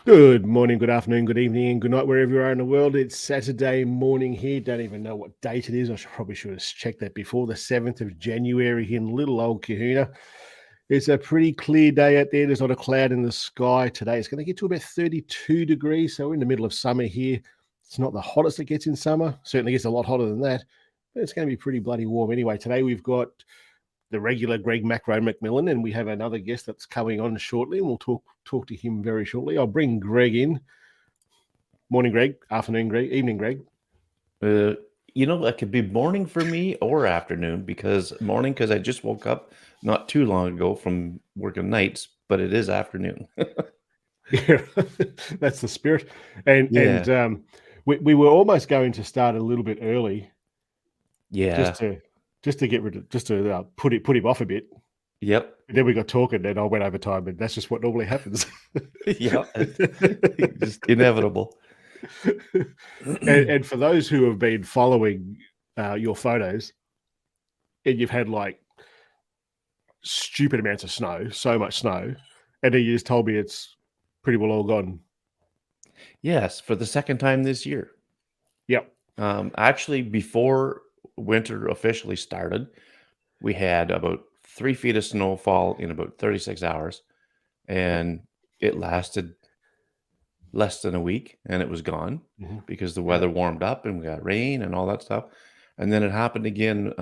Good morning, good afternoon, good evening, and good night, wherever you are in the world. It's Saturday morning here. Don't even know what date it is. Probably should have checked that before. The 7th of January here in little old Kahuna. It's a pretty clear day out there. There's not a cloud in the sky today. It's going to get to about 32 degrees. So we're in the middle of summer here. It's not the hottest it gets in summer. Certainly gets a lot hotter than that. But it's going to be pretty bloody warm anyway. Today we've got the regular Greg Macro McMillan, and we have another guest that's coming on shortly, and we'll talk to him very shortly. I'll bring Greg in. Morning, Greg. Afternoon, Greg. Evening, Greg. It could be morning for me or afternoon because I just woke up not too long ago from working nights, but it is afternoon. Yeah, that's the spirit. And we were almost going to start a little bit early. Yeah. Just to get rid of, put him off a bit. Yep. And then we got talking, and I went over time, and that's just what normally happens. Yeah, just inevitable. And for those who have been following your photos, and you've had like stupid amounts of snow, so much snow, and then you just told me it's pretty well all gone. Yes, for the second time this year. Yep. Actually, before winter officially started, we had about 3 feet of snowfall in about 36 hours, and it lasted less than a week, and it was gone because the weather warmed up and we got rain and all that stuff. And then it happened again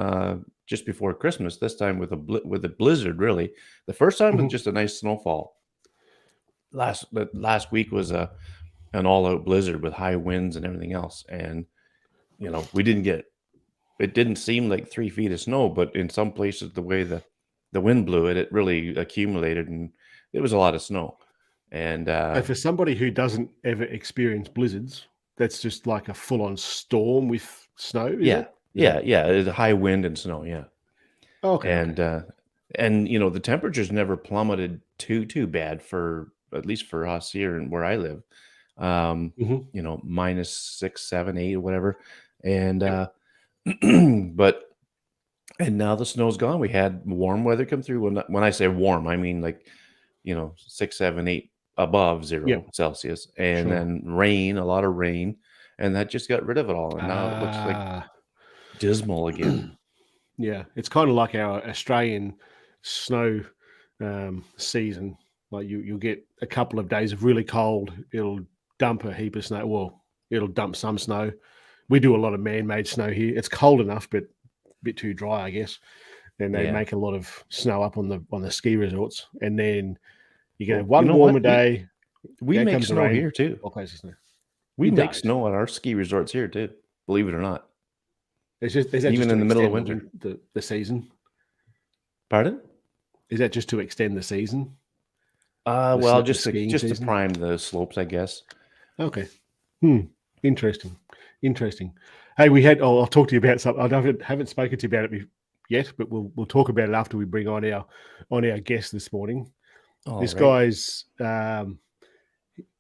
just before Christmas. This time with a blizzard. Really, the first time with just a nice snowfall. Last week was an all-out blizzard with high winds and everything else, and we didn't get. It didn't seem like 3 feet of snow, but in some places, the way the wind blew it really accumulated, and it was a lot of snow. And for somebody who doesn't ever experience blizzards, that's just like a full-on storm with snow. Yeah. It's a high wind and snow. Yeah. Okay. And the temperatures never plummeted too bad at least for us here and where I live. -6, 7, 8 or whatever. And and now the snow's gone. We had warm weather come through. When I say warm, I mean like 6, 7, 8 above 0 Celsius, and then rain, a lot of rain, and that just got rid of it all. And now it looks like dismal again. Yeah, it's kind of like our Australian snow season. Like you'll get a couple of days of really cold. It'll dump a heap of snow. Well, it'll dump some snow. We do a lot of man-made snow here. It's cold enough, but a bit too dry, I guess. And they make a lot of snow up on the ski resorts. And then you get one warmer day. We make snow here too. All kinds of snow. We make snow at our ski resorts here too. Believe it or not. Is that even just in the middle of winter, the season? Pardon? Is that just to extend the season? Well, just to prime the slopes, I guess. Okay. Interesting. Hey, I'll talk to you about something. I haven't spoken to you about it yet, but we'll talk about it after we bring on our guest this morning. This guy's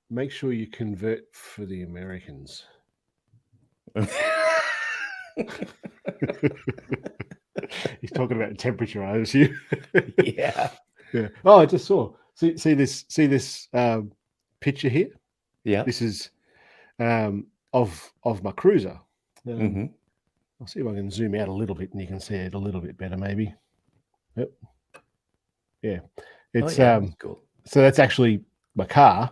make sure you convert for the Americans. He's talking about temperature, I assume. Yeah. Oh, I just saw. See this picture here? Yeah. This is of my cruiser. I'll see if I can zoom out a little bit and you can see it a little bit better, maybe. Yep. Yeah. It's cool. So that's actually my car.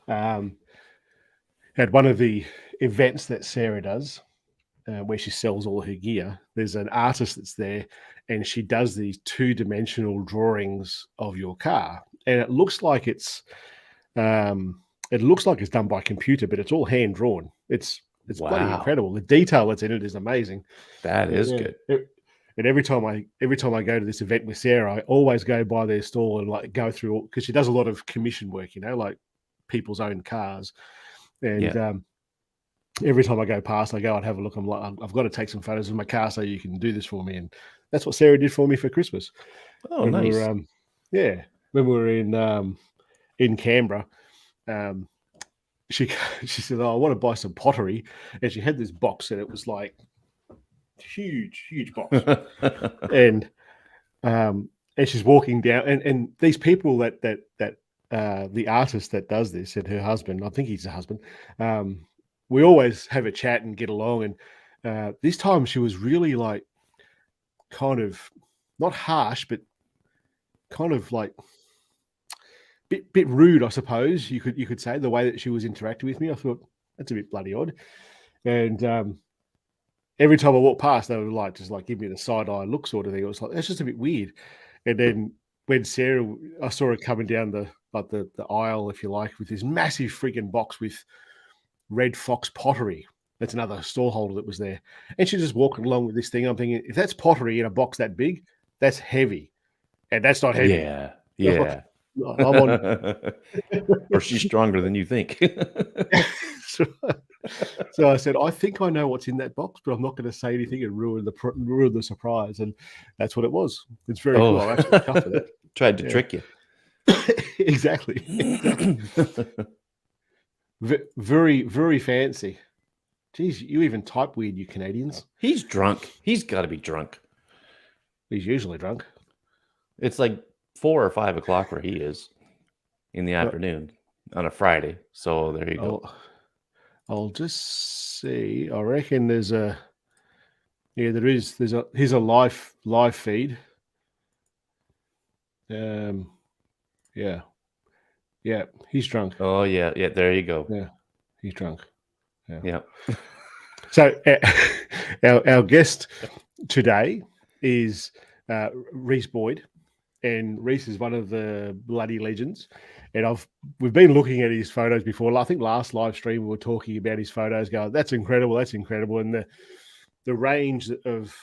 At one of the events that Sarah does, where she sells all her gear, there's an artist that's there, and she does these 2-dimensional drawings of your car, and it looks like it's done by computer, but it's all hand drawn. It's bloody incredible. The detail that's in it is amazing. That is good. And every time I go to this event with Sarah, I always go by their stall and like go through, because she does a lot of commission work, like people's own cars. And every time I go past, I go and have a look. I'm like, I've got to take some photos of my car so you can do this for me. And that's what Sarah did for me for Christmas. Oh, nice. When we were in Canberra, she said, "Oh, I want to buy some pottery," and she had this box, and it was like huge box, and she's walking down, and these people that the artist that does this and her husband, I think he's the husband, we always have a chat and get along. And this time she was really like kind of not harsh, but kind of like bit rude, I suppose you could say, the way that she was interacting with me. I thought that's a bit bloody odd. And every time I walked past, they would like just like give me the side eye look sort of thing. It was like that's just a bit weird. And then when I saw her coming down the aisle, if you like, with this massive freaking box with Red Fox pottery. That's another stallholder that was there. And she's just walking along with this thing. I'm thinking, if that's pottery in a box that big, that's heavy. And that's not heavy. Yeah. Yeah. I'm on. Or she's stronger than you think. So I said, I think I know what's in that box, but I'm not going to say anything and ruin the surprise. And that's what it was. It's very cool. I'm actually tough for that. Tried to trick you. Exactly. Very, very fancy. Geez, you even type weird, you Canadians. He's drunk. He's got to be drunk. He's usually drunk. It's like 4 or 5 o'clock where he is in the afternoon on a Friday. So there you go. I'll just see. I reckon there's a here's a live feed. Yeah, he's drunk. Oh yeah, there you go. Yeah, he's drunk. Yeah. So our guest today is Reese Boyd, and Reese is one of the Bloody Legends. And we've been looking at his photos before. I think last live stream we were talking about his photos. Going, that's incredible, and the range of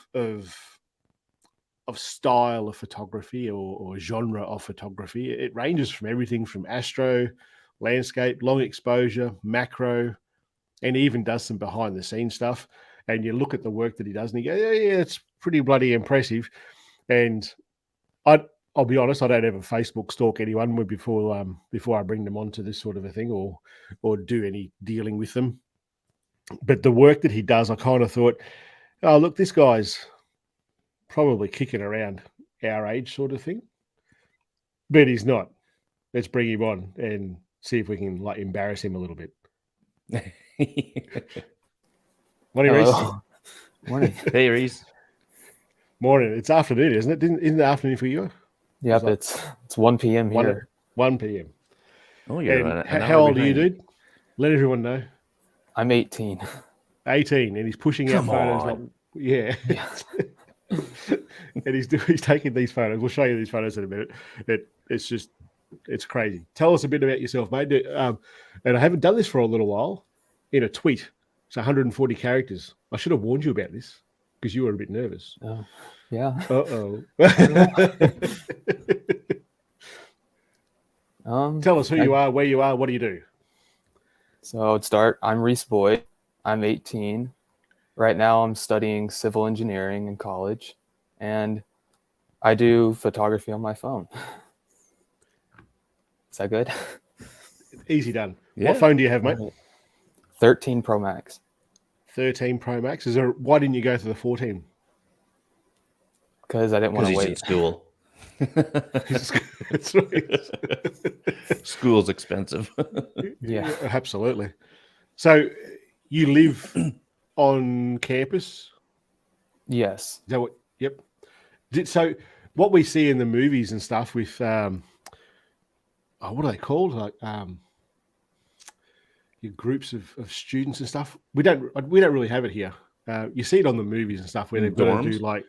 style of photography or genre of photography. It ranges from everything from astro, landscape, long exposure, macro, and he even does some behind the scenes stuff. And you look at the work that he does and you go, yeah, it's pretty bloody impressive. And I'll be honest, I don't ever Facebook stalk anyone before I bring them onto this sort of a thing or do any dealing with them. But the work that he does, I kind of thought, oh, look, this guy's probably kicking around our age sort of thing. But he's not. Let's bring him on and see if we can like embarrass him a little bit. Morning, Reese. Morning. Hey, Reese. Morning. It's afternoon, isn't it? Isn't the afternoon for you? Yep, it's 1 p.m. here. 1 p.m. Oh, yeah. How old are you, dude? Let everyone know. I'm 18. 18, and he's pushing out photos. Like, yeah. And he's taking these photos. We'll show you these photos in a minute. It's crazy. Tell us a bit about yourself, mate. And I haven't done this for a little while. In a tweet, it's 140 characters. I should have warned you about this because you were a bit nervous. Oh, yeah. Uh-oh. Um, Tell us who you are, where you are, what do you do? So I would start. I'm Reese Boyd. I'm 18. Right now I'm studying civil engineering in college, and I do photography on my phone. Is that good? Easy done. Yeah. What phone do you have, mate? 13 Pro Max. 13 Pro Max. Why didn't you go to the 14? Because I didn't want to He's in wait. school. That's right. School's expensive. Yeah. Absolutely. So you live on campus? Yes. Is that what? Yep. So what we see in the movies and stuff with what are they called? Like your groups of students and stuff. We don't really have it here. You see it on the movies and stuff where they've got to do like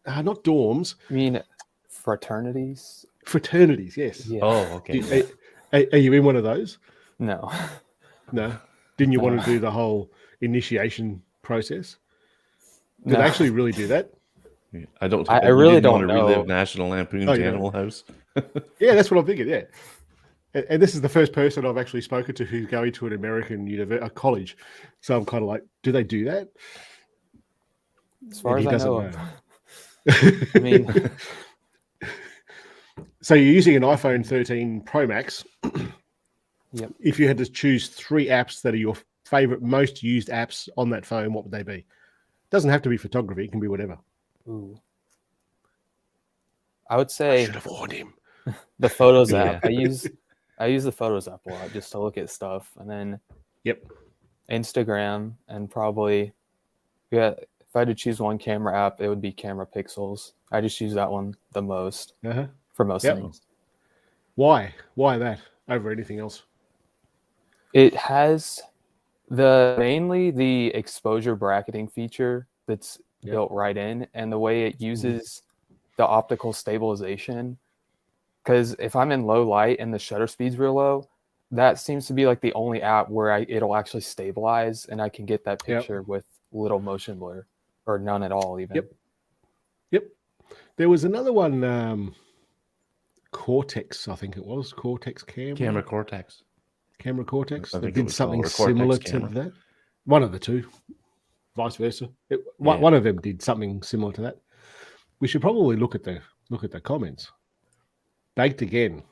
not dorms. You mean fraternities? Fraternities, yes. Yeah. Oh, okay. Are you in one of those? No. No. Didn't you want to do the whole initiation process? Did No. they actually really do that? I don't. I you really didn't don't want to know. relive National Lampoon's Oh, yeah. Animal House. Yeah, that's what I'm thinking. Yeah, and this is the first person I've actually spoken to who's going to an American college. So I'm kind of like, do they do that? As far And as he I doesn't know. I mean, so you're using an iPhone 13 Pro Max. Yep. If you had to choose 3 apps that are your favorite, most used apps on that phone, what would they be? Doesn't have to be photography; it can be whatever. ooh. I would I say should have warned him. the Photos Yeah. app. I use I use the Photos app a lot just to look at stuff, and then Yep. Instagram, and probably if I had to choose one camera app, it would be Camera Pixels. I just use that one the most Uh-huh. for most Yep. things. Why? Why that over anything else? It has mainly the exposure bracketing feature that's built right in, and the way it uses the optical stabilization. Because if I'm in low light and the shutter speed's real low, that seems to be like the only app where it'll actually stabilize, and I can get that picture with little motion blur or none at all even. Yep. There was another one, Cortex, I think it was. Cortex Camera. Camera Cortex. Camera Cortex. I They think it did was something called a Cortex similar camera. to that. One of the two. Vice versa. One of them did something similar to that. We should probably look at the comments. Baked again.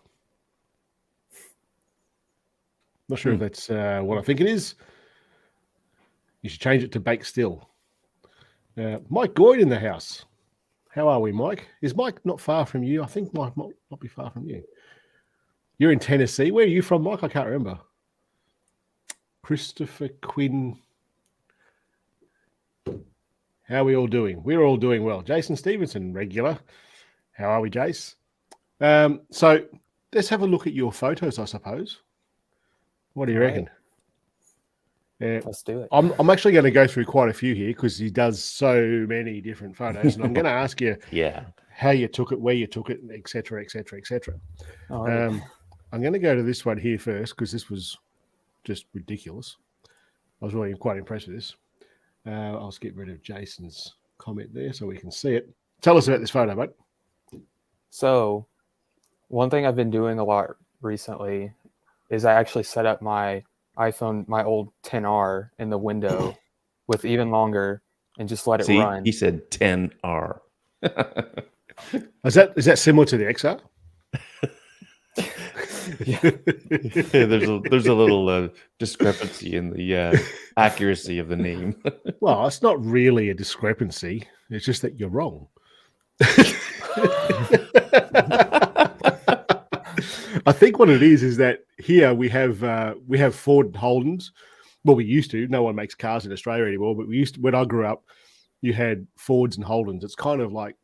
Not sure if that's what I think it is. You should change it to bake still. Mike Boyd in the house. How are we, Mike? Is Mike not far from you? I think Mike might not be far from you. You're in Tennessee. Where are you from, Mike? I can't remember. Christopher Quinn. How are we all doing? We're all doing well. Jason Stevenson, regular. How are we, Jace? So let's have a look at your photos, I suppose. What do you reckon? Let's do it. I'm actually going to go through quite a few here because he does so many different photos, and I'm going to ask you how you took it, where you took it, etc., etc., etc. I'm going to go to this one here first because this was just ridiculous. I was really quite impressed with this. I'll just get rid of Jason's comment there so we can see it. Tell us about this photo, mate. So one thing I've been doing a lot recently is I actually set up my iPhone, my old 10R, in the window with even longer and just let it run. He said 10R. Is that similar to the XR? There's a little discrepancy in the accuracy of the name. Well, it's not really a discrepancy. It's just that you're wrong. I think what it is that here we have Ford Holdens. Well, we used to. No one makes cars in Australia anymore, but we used to. When I grew up, you had Fords and Holdens. It's kind of like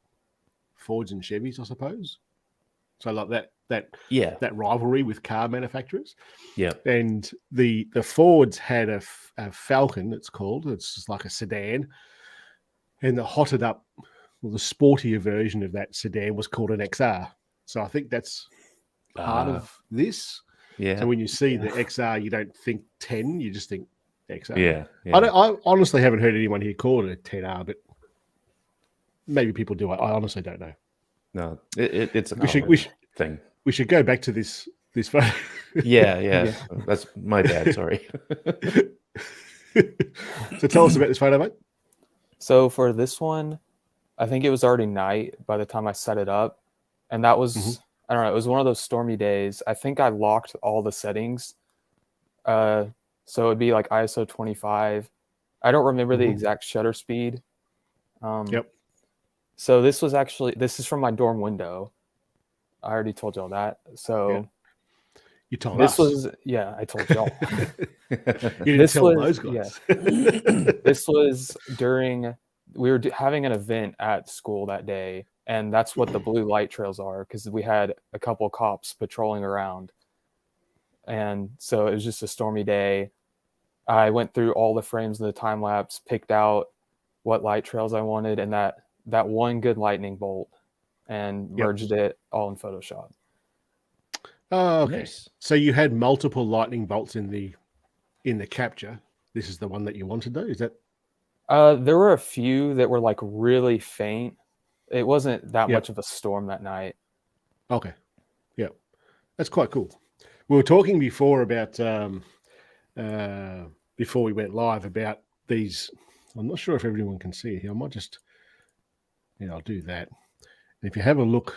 Fords and Chevys, I suppose. So like that rivalry with car manufacturers. Yeah. And the Fords had a Falcon. It's called. It's just like a sedan, and the hotted up, well, the sportier version of that sedan was called an XR. So I think that's part of this. Yeah. So when you see the XR, you don't think 10, you just think XR. Yeah. I honestly haven't heard anyone here call it a 10R, but maybe people do. I honestly don't know. No, it's a thing. We should go back to this photo. Yeah. That's my bad. Sorry. So tell us about this photo, mate. So for this one, I think it was already night by the time I set it up. And that was, I don't know, it was one of those stormy days. I think I locked all the settings. So it'd be like ISO 25. I don't remember the exact shutter speed. So this is from my dorm window. I already told y'all that. So you told this us. I told y'all. You didn't tell those guys. This was during, we were having an event at school that day, and that's what the blue light trails are, because we had a couple of cops patrolling around. And so it was just a stormy day. I went through all the frames of the time lapse, picked out what light trails I wanted, and that one good lightning bolt, and merged it all in Photoshop. Oh, okay. Nice. So you had multiple lightning bolts in the capture. This is the one that you wanted, though? Is that? There were a few that were like really faint. It wasn't that much of a storm that night. Okay. Yeah. That's quite cool. We were talking before about before we went live about these. I'm not sure if everyone can see it here. I might just, I'll do that. And if you have a look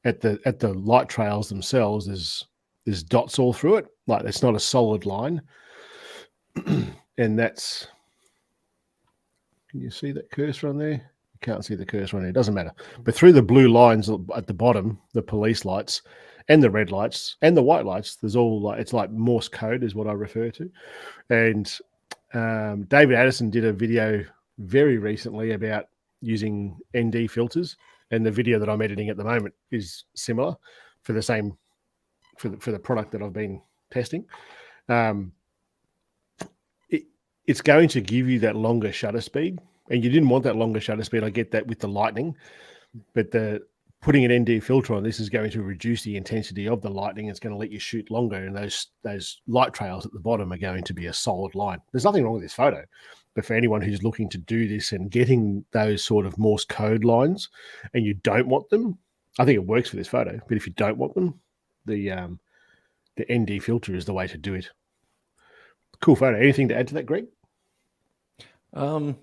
at the light trails themselves, there's dots all through it. Like it's not a solid line, and that's. Can you see that cursor on there? You can't see the cursor on there. It doesn't matter. But through the blue lines at the bottom, the police lights, and the red lights and the white lights. There's all like, it's like Morse code is what I refer to. And David Addison did a video very recently about using ND filters, and the video that I'm editing at the moment is similar for the same for the product that I've been testing. It's going to give you that longer shutter speed, and you didn't want that longer shutter speed. I get that with the lightning, but putting an ND filter on this is going to reduce the intensity of the lightning. It's going to let you shoot longer, and those light trails at the bottom are going to be a solid line. There's nothing wrong with this photo, but for anyone who's looking to do this and getting those sort of Morse code lines, and you don't want them, I think it works for this photo. But if you don't want them, the ND filter is the way to do it. Cool photo. Anything to add to that, Greg? I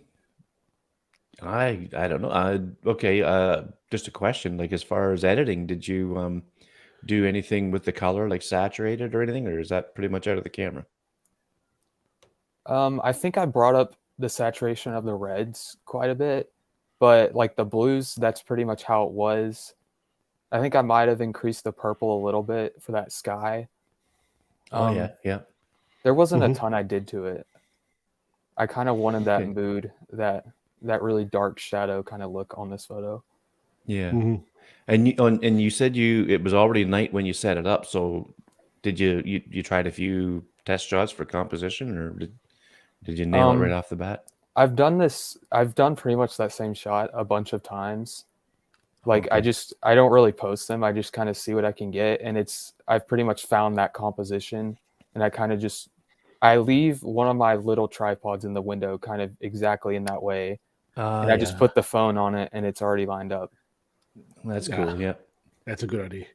don't know. Okay. Just a question. Like, as far as editing, did you do anything with the color, like saturated or anything, or is that pretty much out of the camera? I think I brought up the saturation of the reds quite a bit, but like the blues, that's pretty much how it was. I think I might have increased the purple a little bit for that sky. Yeah. There wasn't a ton I did to it. I kind of wanted that mood, that really dark shadow kind of look on this photo. Yeah. And you said it was already night when you set it up. So did you tried a few test shots for composition, or did you nail it right off the bat? I've done pretty much that same shot a bunch of times. Like, I don't really post them. I just kind of see what I can get. And I've pretty much found that composition, and I kind of I leave one of my little tripods in the window kind of exactly in that way. And I just put the phone on it, and it's already lined up. That's cool. Yeah. That's a good idea.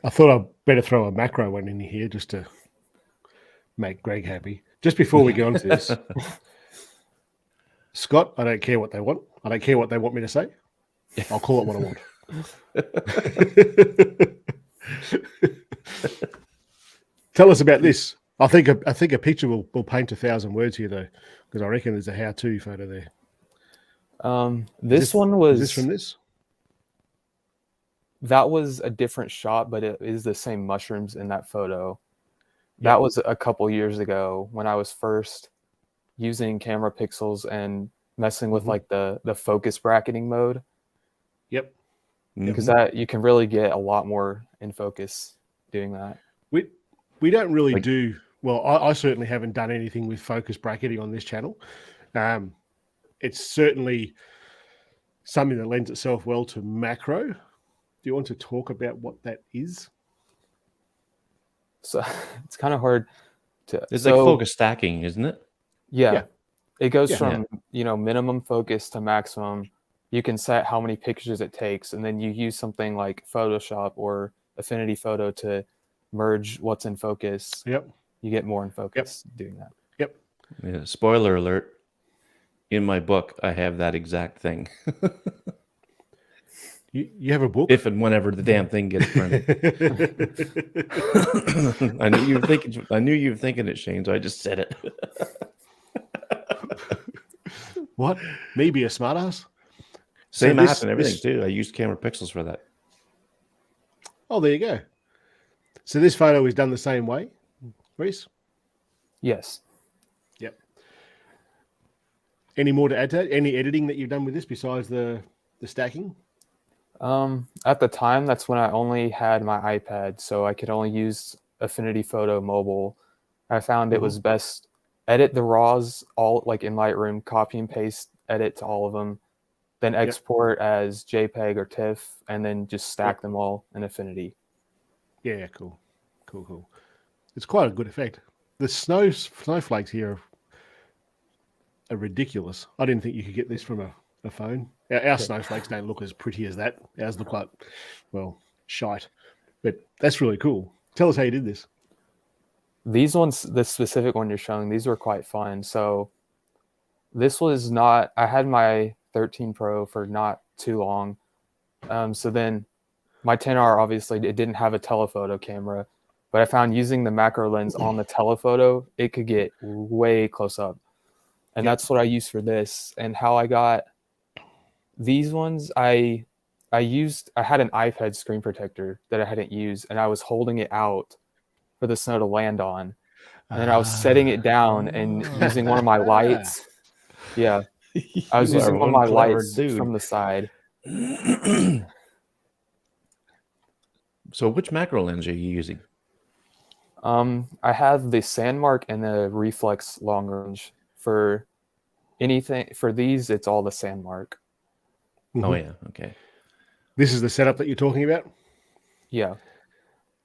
I thought I'd better throw a macro one in here just to make Greg happy. Just before we get on to this, Scott, I don't care what they want. I don't care what they want me to say. I'll call it what I want. Tell us about this. I think a picture will paint 1,000 words here, though, because I reckon there's a how-to photo there. This one was... Is this from this? That was a different shot, but it is the same mushrooms in that photo. Yep. That was a couple years ago when I was first using camera pixels and messing with like the focus bracketing mode. Yep. Because that you can really get a lot more in focus doing that. We don't really do well. I certainly haven't done anything with focus bracketing on this channel. It's certainly something that lends itself well to macro. Do you want to talk about what that is? So it's kind of hard to. It's like focus stacking, isn't it? Yeah. It goes from minimum focus to maximum. You can set how many pictures it takes, and then you use something like Photoshop or Affinity Photo to merge what's in focus. Yep. You get more in focus doing that. Yep. Yeah. Spoiler alert. In my book, I have that exact thing. You have a book? If and whenever the damn thing gets printed. I knew you were thinking it, Shayne, so I just said it. What? Me be a smartass? Same app and everything too. I used camera pixels for that. Oh, there you go. So this photo is done the same way, Reese? Yes. Yep. Any more to add to that? Any editing that you've done with this besides the stacking? At the time, that's when I only had my iPad, so I could only use Affinity Photo Mobile. I found it was best edit the RAWs all like in Lightroom, copy and paste, edit to all of them, then export as JPEG or TIFF, and then just stack them all in Affinity. Yeah, cool. It's quite a good effect. The snowflakes here are ridiculous. I didn't think you could get this from a phone. Our snowflakes don't look as pretty as that. Ours look like, well, shite. But that's really cool. Tell us how you did this. These ones, the specific one you're showing, these were quite fun. So this was not, I had my 13 Pro for not too long. So then my 10R, obviously, it didn't have a telephoto camera, but I found using the macro lens on the telephoto, it could get way close up. And that's what I used for this. And how I got these ones, I I had an iPad screen protector that I hadn't used, and I was holding it out for the snow to land on. And then I was setting it down and using one of my lights. Yeah. I was using one of my lights from the side. So which macro lens are you using? I have the Sandmark and the Reflex long range. For anything, for these, it's all the Sandmark. Oh yeah, okay. This is the setup that you're talking about? Yeah.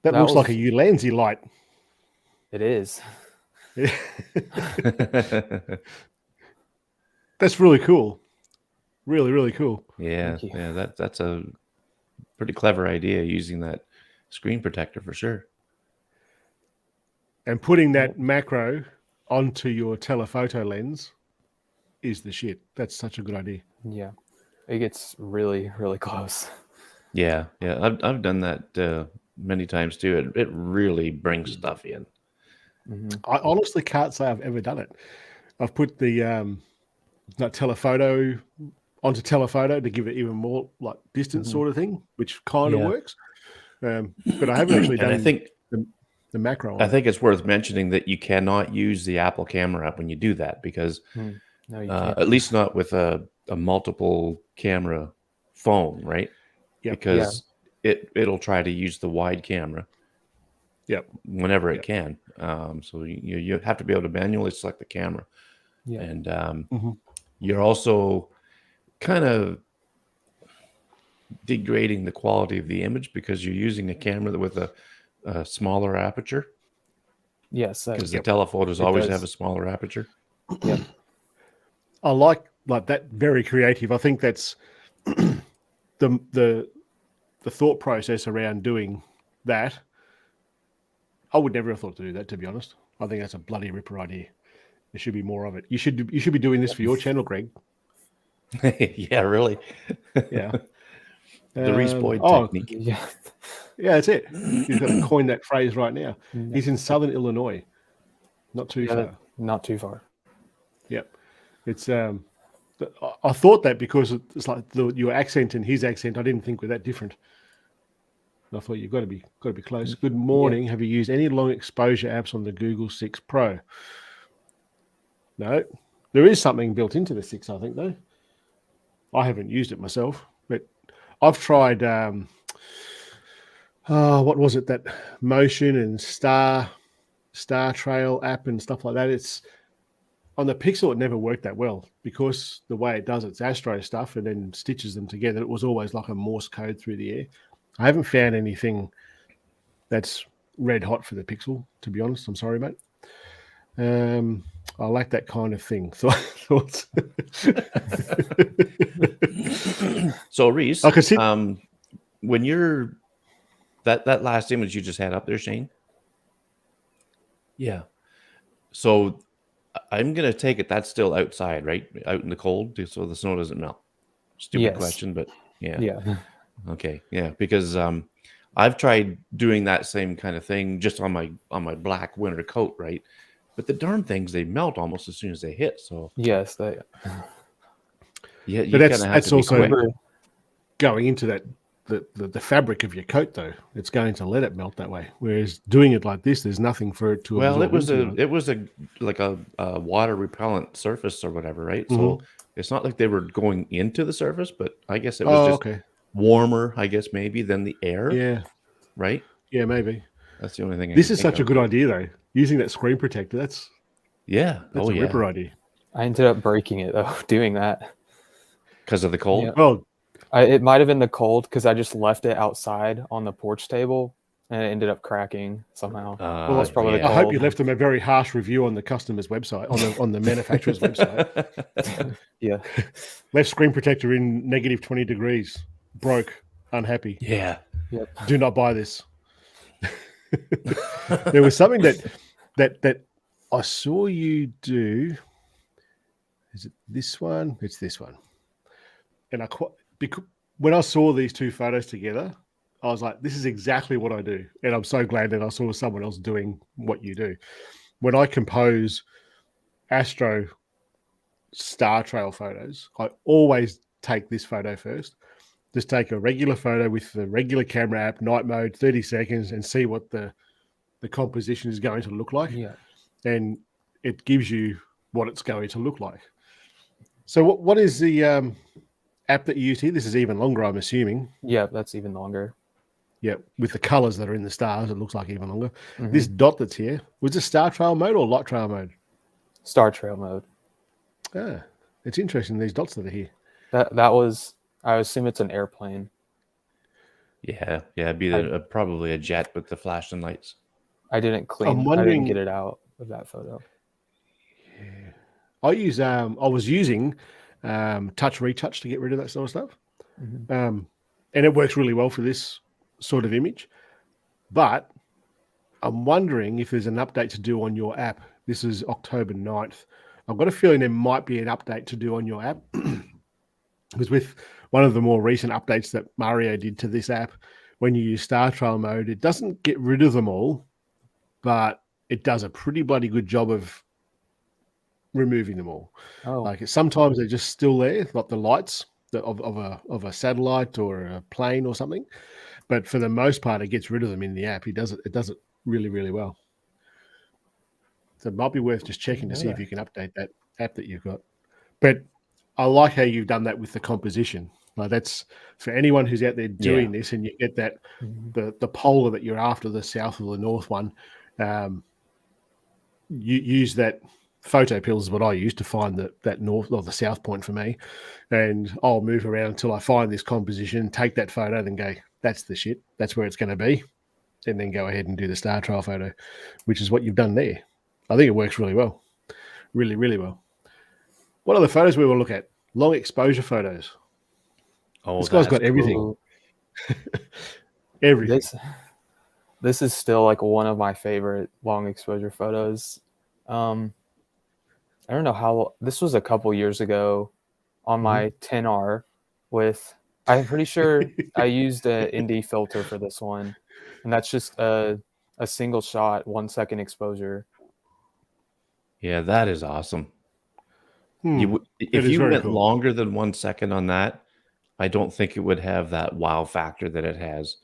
That looks like a Ulanzi light. It is. That's really cool. Really, really cool. Yeah, yeah. That's a pretty clever idea, using that screen protector for sure. And putting that macro onto your telephoto lens is the shit. That's such a good idea. Yeah, it gets really, really close. Yeah, yeah. I've done that many times too. It really brings stuff in. I honestly can't say I've ever done it. I've put the telephoto onto telephoto to give it even more like distance sort of thing, which kind of works. But I haven't actually done. I think the macro. I think it's worth mentioning that you cannot use the Apple camera app when you do that, because No, you can't. at least not with a multiple camera phone, right? Yep. Because it'll try to use the wide camera. Yep. Whenever it can. So you have to be able to manually select the camera. Yeah. And you're also kind of degrading the quality of the image because you're using a camera with a smaller aperture. Yes, because the telephotos always have a smaller aperture. Yeah, I like that. Very creative. I think that's the thought process around doing that. I would never have thought to do that, to be honest. I think that's a bloody ripper idea. There should be more of it. You should be doing this for your channel, Greg. Yeah, really. Yeah. The Reese Boyd technique. yeah, that's it. He's got to coin that phrase right now. He's in Southern Illinois, not too far. Not too far. Yep. It's I thought that because it's like your accent and his accent. I didn't think we're that different. I thought you've got to be close. Good morning. Yeah. Have you used any long exposure apps on the Google 6 Pro? No, there is something built into the 6, I think, though. I haven't used it myself, but I've tried. What was it? That Motion and Star Trail app and stuff like that. It's on the Pixel. It never worked that well because the way it does its Astro stuff and then stitches them together. It was always like a Morse code through the air. I haven't found anything that's red hot for the Pixel, to be honest. I'm sorry, mate. I like that kind of thing. Thoughts? So, Reese, I could see when you're that last image you just had up there, Shayne. Yeah. So I'm gonna take it that's still outside, right? Out in the cold, so the snow doesn't melt. Stupid question, but yeah. Yeah. Okay, yeah, because I've tried doing that same kind of thing just on my black winter coat, right? But the darn things, they melt almost as soon as they hit. So yes, yeah, but that's also going into that the fabric of your coat, though. It's going to let it melt that way. Whereas doing it like this, there's nothing for it to. Well, it was a water repellent surface or whatever, right? So it's not like they were going into the surface, but I guess it was just warmer, I guess, maybe than the air. Yeah. Right? Yeah, maybe. That's the only thing. This is such a good idea, though. Using that screen protector, that's a ripper idea. I ended up breaking it, though, doing that. Because of the cold? Yeah. Well, it might have been the cold because I just left it outside on the porch table and it ended up cracking somehow. Well, that's probably. I hope you left them a very harsh review on the customer's website, on the manufacturer's website. Yeah. Left screen protector in negative 20 degrees. Broke. Unhappy. Yeah. Yep. Do not buy this. There was something that I saw you do. Is it this one? It's this one. And when I saw these two photos together, I was like, this is exactly what I do. And I'm so glad that I saw someone else doing what you do. When I compose astro star trail photos, I always take this photo first Just take a regular photo with the regular camera app, night mode, 30 seconds, and see what the composition is going to look like. Yeah. And it gives you what it's going to look like. So what is the app that you use here? This is even longer, I'm assuming. Yeah, that's even longer. Yeah, with the colors that are in the stars, it looks like even longer. Mhm. This dot that's here, was it star trail mode or light trail mode? Star trail mode. Ah, it's interesting, these dots that are here. That was, I assume it's an airplane. Yeah, it'd be probably a jet with the flashing lights. I didn't get it out of that photo. Yeah. I was using touch retouch to get rid of that sort of stuff. Mm-hmm. And it works really well for this sort of image. But I'm wondering if there's an update to do on your app. This is October 9th. I've got a feeling there might be an update to do on your app. Because with one of the more recent updates that Mario did to this app, when you use Star Trail mode, it doesn't get rid of them all, but it does a pretty bloody good job of removing them all. Oh, Like sometimes they're just still there, like the lights of a satellite or a plane or something. But for the most part, it gets rid of them in the app. It does it really, really well. So it might be worth just checking to see if you can update that app that you've got. But I like how you've done that with the composition. Like that's for anyone who's out there doing this, and you get that the polar that you're after, the south or the north one. You use that photo pills is what I use to find that north or the south point for me, and I'll move around until I find this composition, take that photo, then go, that's the shit, that's where it's going to be, and then go ahead and do the star trail photo, which is what you've done there. I think it works really well, really, really well. What are the photos we will look at? Long exposure photos. Oh, this guy's got everything. Everything. This is still like one of my favorite long exposure photos. I don't know how, this was a couple years ago on my 10R with, I'm pretty sure I used an ND filter for this one. And that's just a single shot, 1 second exposure. Yeah, that is awesome. It If is you very went cool. longer than 1 second on that, I don't think it would have that wow factor that it has.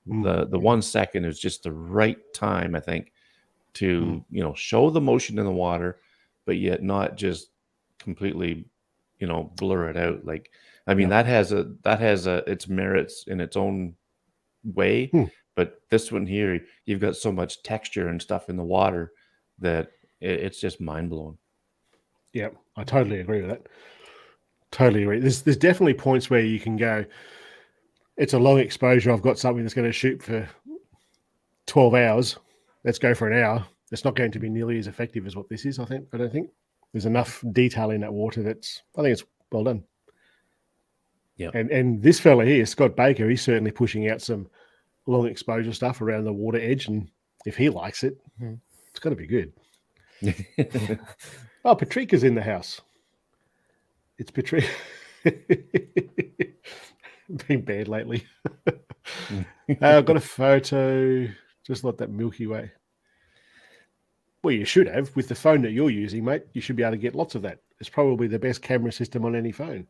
The 1 second is just the right time, I think, to show the motion in the water, but yet not just completely blur it out. Like, I mean, that has its merits in its own way, but this one here, you've got so much texture and stuff in the water that it's just mind-blowing. Yeah, I totally agree with that. Totally agree. There's definitely points where you can go, it's a long exposure, I've got something that's going to shoot for 12 hours, let's go for an hour. It's not going to be nearly as effective as what this is, I don't think. There's enough detail in that water I think it's well done. Yeah. And this fella here, Scott Baker, he's certainly pushing out some long exposure stuff around the water edge, and if he likes it, it's got to be good. Oh, Patrika's in the house. It's Patrika. Been bad lately. I've got a photo, just like that Milky Way. Well, you should have. With the phone that you're using, mate, you should be able to get lots of that. It's probably the best camera system on any phone.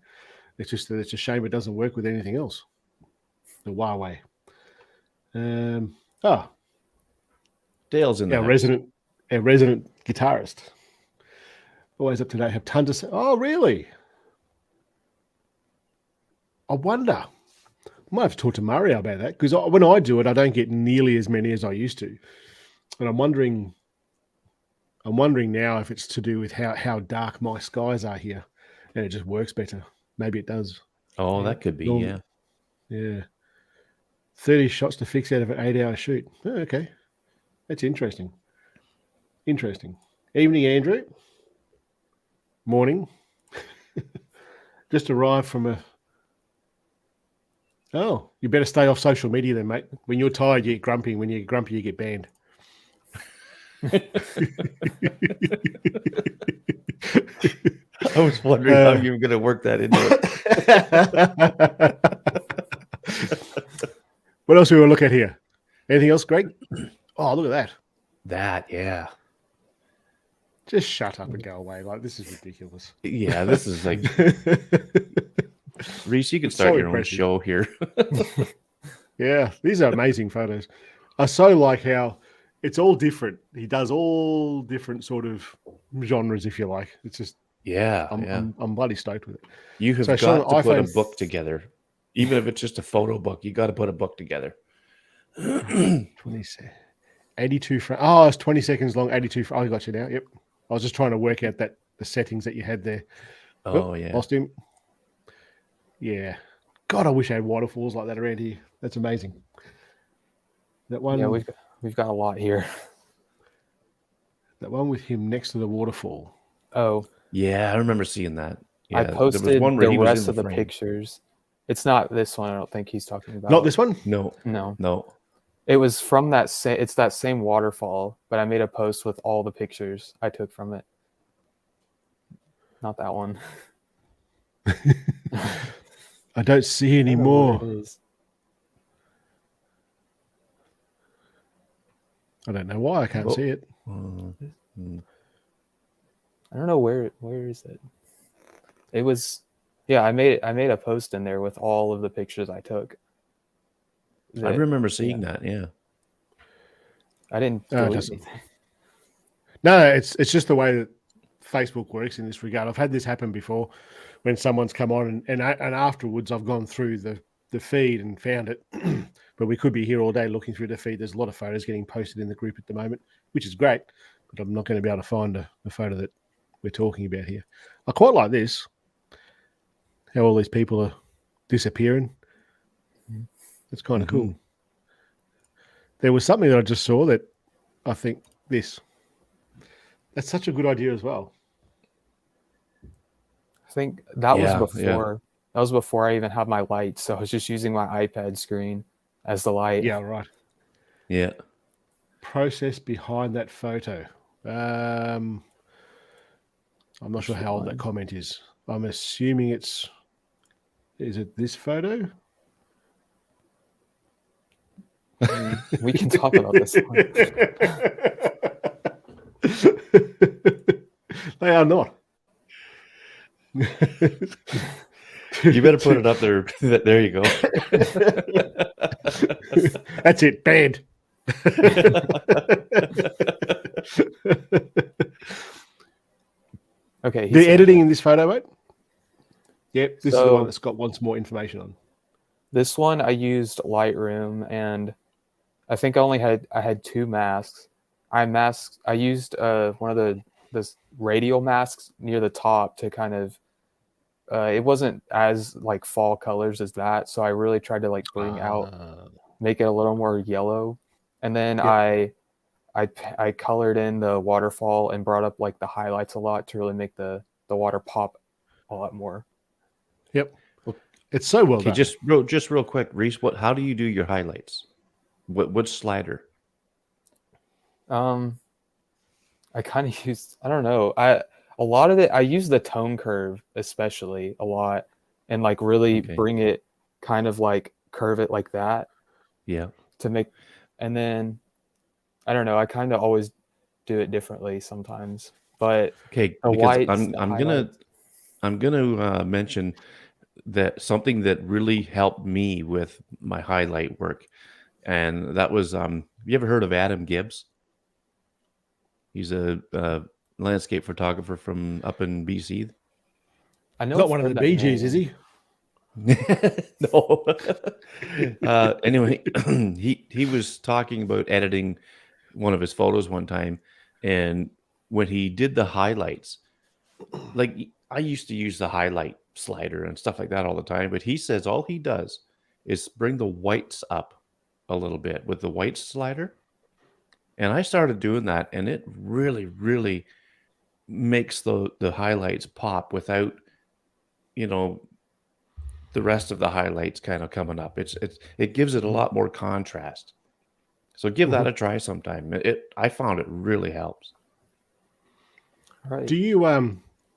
It's just that it's a shame it doesn't work with anything else. The Huawei. Dale's in the our house. resident guitarist. Always up to date. Have tons to say. Oh, really? I wonder. I might have to talk to Mario about that, because when I do it, I don't get nearly as many as I used to. And I'm wondering now if it's to do with how dark my skies are here, and it just works better. Maybe it does. Oh, that could be, Yeah. 30 shots to fix out of an 8-hour shoot. Oh, okay. That's interesting. Evening, Andrew. Morning. Just arrived from a... Oh, you better stay off social media then, mate. When you're tired, you get grumpy. When you get grumpy, you get banned. I was wondering how you were going to work that into it. What else we will look at here? Anything else, Greg? Oh, look at that. That, yeah. Just shut up and go away. Like, this is ridiculous. Yeah, this is like... Reese, you can It's start so your own impressive. show here. Yeah, these are amazing photos. I so like how it's all different. He does all different sort of genres, if you like. It's just Yeah, I'm bloody stoked with it. You have So, Sean, got to put a iPhone- book together, even if it's just a photo book. You got to put a book together. 82 frames. Oh, it's 20 seconds long. 82. I got you now. Yep. I was just trying to work out the settings that you had there. Oh yeah. Lost him. Yeah. God, I wish I had waterfalls like that around here. That's amazing. That one. Yeah, we've got a lot here. That one with him next to the waterfall. Oh, Yeah, I remember seeing that. Yeah, I posted where the he was rest in of the frame. pictures. It's not this one. I don't think he's talking about. Not this one? No. It was from that same. It's that same waterfall, but I made a post with all the pictures I took from it. Not that one. I don't see any I don't know more. what it is. I don't know why I can't see it. I don't know where is it. It was, yeah. I made a post in there with all of the pictures I took. I remember seeing that. Yeah. I didn't delete anything. No, it's just the way that Facebook works in this regard. I've had this happen before when someone's come on and afterwards I've gone through the feed and found it. But we could be here all day looking through the feed. There's a lot of photos getting posted in the group at the moment, which is great. But I'm not going to be able to find the photo that we're talking about here. I quite like this. How all these people are disappearing. It's kind of cool. There was something that I just saw that I think that's such a good idea as well. I think that was before. Yeah. That was before I even had my light, so I was just using my iPad screen as the light. Yeah, right. Yeah. Process behind that photo. I'm not sure how old that comment is. I'm assuming is it this photo? We can talk about this one. They are not. You better put it up there. There you go. That's it. Banned. Okay. The editing in this photo, mate? Yep, this is the So- one that Scott wants more information on. This one I used Lightroom, and I think I had two masks. I used one of this radial masks near the top to kind of it wasn't as like fall colors as that, so I really tried to like bring out, make it a little more yellow, and then Yep. I colored in the waterfall and brought up like the highlights a lot to really make the water pop a lot more. Yep. It's so well Okay, done. just real quick, Reese. How do you do your highlights? What slider? I kind of used, I don't know. A lot of it, I use the tone curve especially a lot, and like really bring it kind of like curve it like that. Yeah. To make, and then I don't know. I kind of always do it differently sometimes, but Okay. the Because whites, I'm gonna mention that something that really helped me with my highlight work, and that was have you ever heard of Adam Gibbs? He's a landscape photographer from up in BC. I know Not I've one of heard the that Bee Gees, is name. he? No. Anyway, he was talking about editing one of his photos one time, and when he did the highlights, like I used to use the highlight slider and stuff like that all the time, but he says all he does is bring the whites up a little bit with the white slider. And I started doing that, and it really, really makes the highlights pop without, the rest of the highlights kind of coming up. It gives it a lot more contrast. So give that a try sometime. I found it really helps. Right. Do you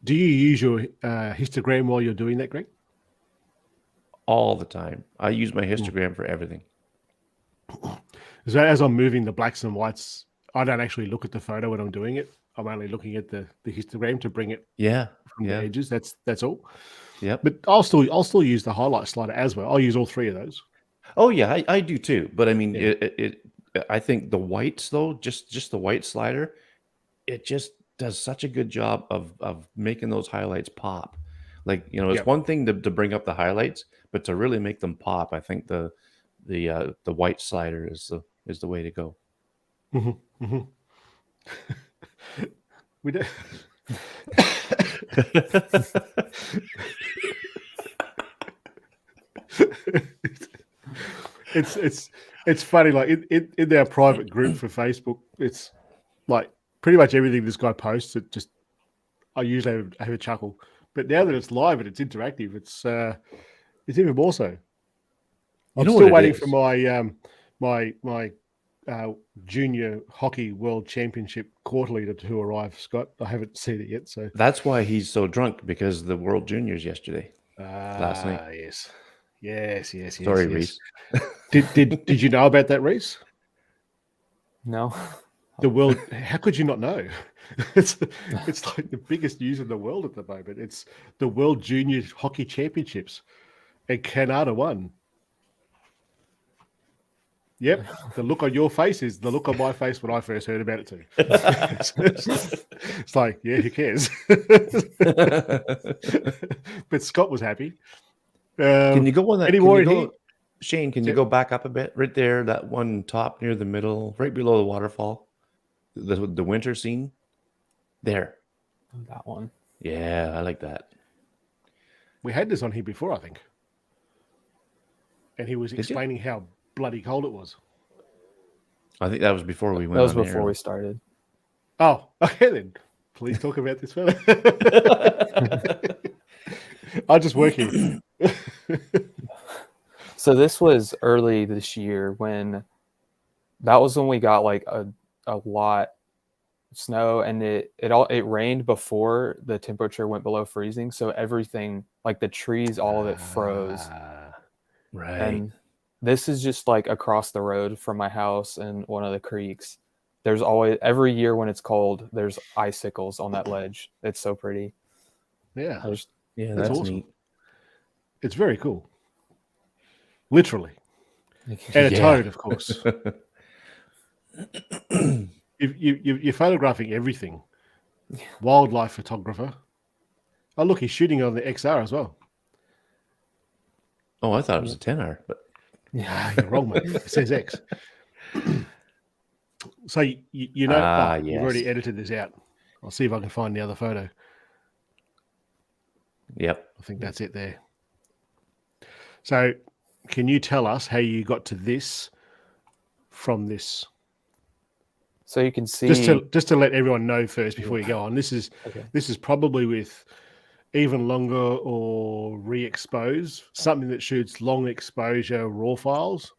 use your histogram while you're doing that, Greg? All the time. I use my histogram for everything. So as I'm moving the blacks and whites, I don't actually look at the photo when I'm doing it. I'm only looking at the histogram to bring it Yeah. from the edges. That's all. Yep. But I'll still use the highlight slider as well. I'll use all three of those. Oh yeah, I do too. But I mean, Yeah. I think the whites though, just the white slider, it just does such a good job of making those highlights pop. Like, you know, it's Yep. one thing to bring up the highlights, but to really make them pop, I think the white slider is the way to go. Mm-hmm. Mm-hmm. We do. It's funny. Like in our private group for Facebook, it's like pretty much everything this guy posts. I usually have a chuckle, but now that it's live and it's interactive, it's even more so. I'm still waiting for my junior hockey world championship quarterly to arrive, Scott. I haven't seen it yet, so That's why he's so drunk, because the World Juniors yesterday, last night. Yes. Sorry, Reese. Did you know about that, Reese? No. The world? How could you not know? It's like the biggest news in the world at the moment. It's the World Junior Hockey Championships, and Canada won. Yep, the look on your face is the look on my face when I first heard about it too. It's like, yeah, who cares? But Scott was happy. Can you go on that? Any Can more you in go, here? Shane? Can you Yep. go back up a bit? Right there, that one top near the middle, right below the waterfall, the winter scene. There. That one. Yeah, I like that. We had this on here before, I think, and he was Did you? explaining how bloody cold it was. I think that was before we went. That was on before air. we started. Oh, okay then. Please talk about this fella. I'll just work here. So this was early this year when we got like a lot of snow, and it rained before the temperature went below freezing. So everything, like the trees, all of it froze. Right. And this is just like across the road from my house and one of the creeks. There's always, every year when it's cold, there's icicles on that ledge. It's so pretty. Yeah, Yeah, that's that's awesome. neat. It's very cool. Literally. And a Yeah. toad, of course. You're photographing everything. Wildlife photographer. Oh, look, he's shooting on the XR as well. Oh, I thought it was a 10R, but You're wrong, mate. It says X. So you know, yes. you've already edited this out. I'll see if I can find the other photo. Yep. I think that's it there. So can you tell us how you got to this from this? So you can see Just to let everyone know first before you go on. This is probably with even longer or re-expose, something that shoots long exposure raw files,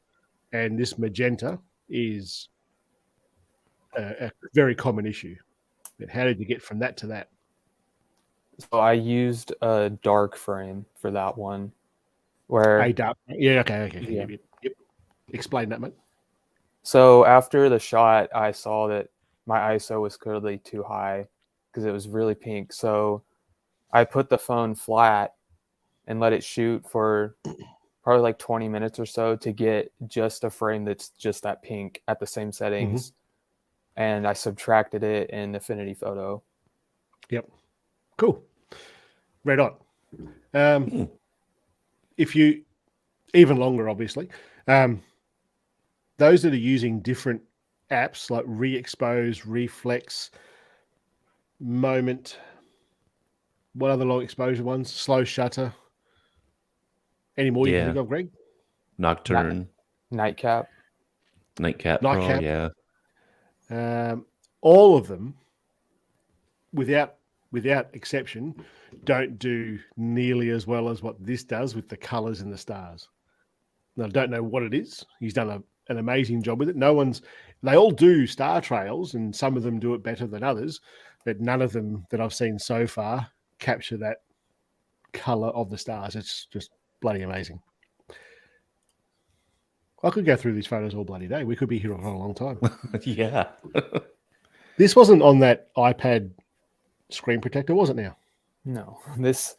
and this magenta is a very common issue. But how did you get from that to that? So I used a dark frame for that one, where Okay. Yep. Explain that, mate. so after the shot, I saw that my ISO was clearly too high because it was really pink. So I put the phone flat and let it shoot for probably like 20 minutes or so to get just a frame that's just that pink at the same settings. And I subtracted it in Affinity Photo. Yep. Cool. Right on. If you, even longer, obviously, those that are using different apps like Re-Expose, Reflex, Moment, what other long exposure ones? Slow Shutter. Any more you can think of, Greg? Nocturne. Nightcap. Nightcap Nightcap. Pro, yeah. All of them, without exception, don't do nearly as well as what this does with the colors and the stars. Now, I don't know what it is. He's done an amazing job with it. They all do star trails, and some of them do it better than others, but none of them that I've seen so far capture that color of the stars. It's just bloody amazing. I could go through these photos all bloody day. We could be here for a long time. Yeah. This wasn't on that iPad screen protector, was it now? No, this